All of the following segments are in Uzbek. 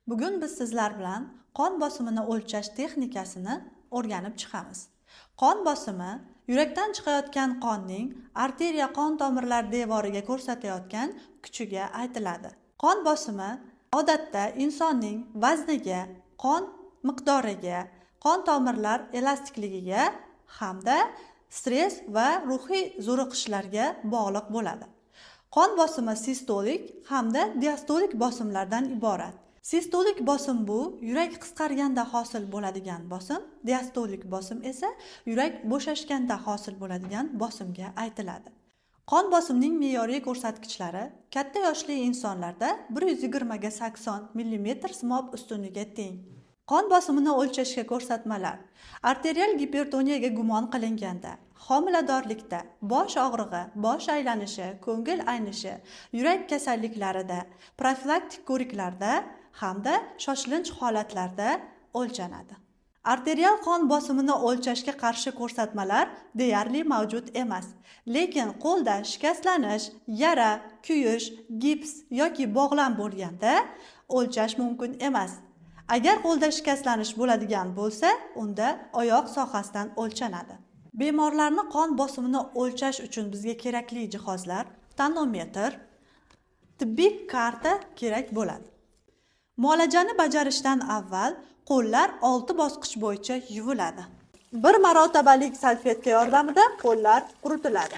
Bugun biz sizlar bilan qon bosimini o'lchash texnikasini o'rganib chiqamiz. Qon bosimi yurakdan chiqayotgan qonning arteriya qon tomirlar devoriga ko'rsatayotgan kuchiga aytiladi. Qon bosimi odatda insonning vazniga, qon miqdoriga, qon tomirlar elastikligiga hamda stress va ruhiy zo'riqishlarga bog'liq bo'ladi. Qon bosimi sistolik hamda diastolik bosimlardan iborat. Sistolik bosim bu yurak qisqarganda hosil bo'ladigan bosim, diastolik bosim esa yurak bo'shashganda hosil bo'ladigan bosimga aytiladi. Qon bosimining me'yoriy ko'rsatkichlari katta yoshli insonlarda 120 ga 80 mm simob ustuniga teng. Qon bosimini o'lchashga ko'rsatmalar: arterial gipertoniyaga gumon qilinganda, homiladorlikda, bosh og'rig'i, bosh aylanishi, ko'ngil aynishi, yurak kasalliklarida, profilaktik ko'riklarda hamda shoshilinch holatlarda o'lchanadi. Arterial qon bosimini o'lchashga qarshi ko'rsatmalar deyarli mavjud emas, lekin qo'lda shikastlanish, yara, kuyish, gips yoki bog'lam bo'lganda o'lchash mumkin emas. Agar qo'lda shikastlanish bo'ladigan bo'lsa, unda oyoq sohasidan o'lchanadi. Bemorlarning qon bosimini o'lchash uchun bizga kerakli jihozlar: tonometr, tibbiy karta kerak bo'ladi. Muolajani bajarishdan avval qo'llar 6 bosqich bo'yicha yuviladi. Bir marotabalik salfetka yordamida qo'llar quritiladi.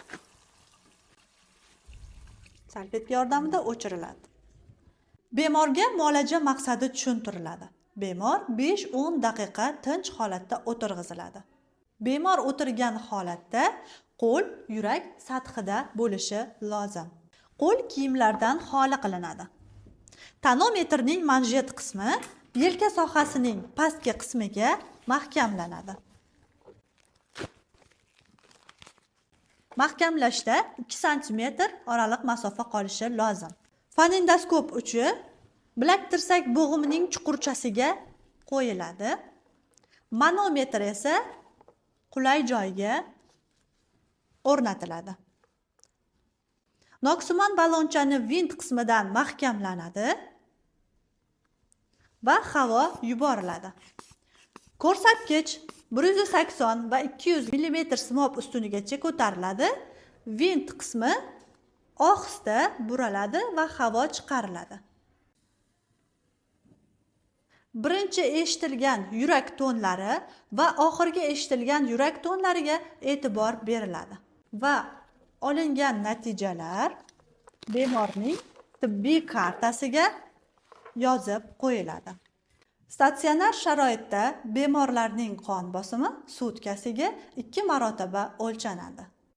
Salfetka yordamida o'chiriladi. Bemorga muolaja maqsadi tushuntiriladi. Bemor 5-10 daqiqa tinch holatda o'tirg'iziladi. Bemor o'tirgan holatda qo'l yurak sathida bo'lishi lozim. Qo'l kiyimlardan xoli qilinadi. Tonometrning manjet qismi yelka sohasining pastki qismiga mahkamlanadi. Mahkamlashda 2 sm oraliq masofa qolishi lozim. Fonendoskop uchi bilak tirsak bo'g'imining chuqurchasiga qo'yiladi. Manometr esa qulay joyga o'rnatiladi. Noksimon ballonchani vint qismidan mahkamlanadi va havo yuboriladi. Ko'rsatkich 180 va 200 mm simob ustunigacha ko'tariladi. Vint qismi ohista buraladi va havo chiqariladi. Birinchi eshitilgan yurak tonlari va oxirgi eshitilgan yurak tonlariga e'tibor beriladi va olingan natijalar bemorning tibbiy kartasiga yozib qo'yiladi. Statsionar sharoitda bemorlarning qon bosimi sutkasiga 2 marotaba o'lchanadi.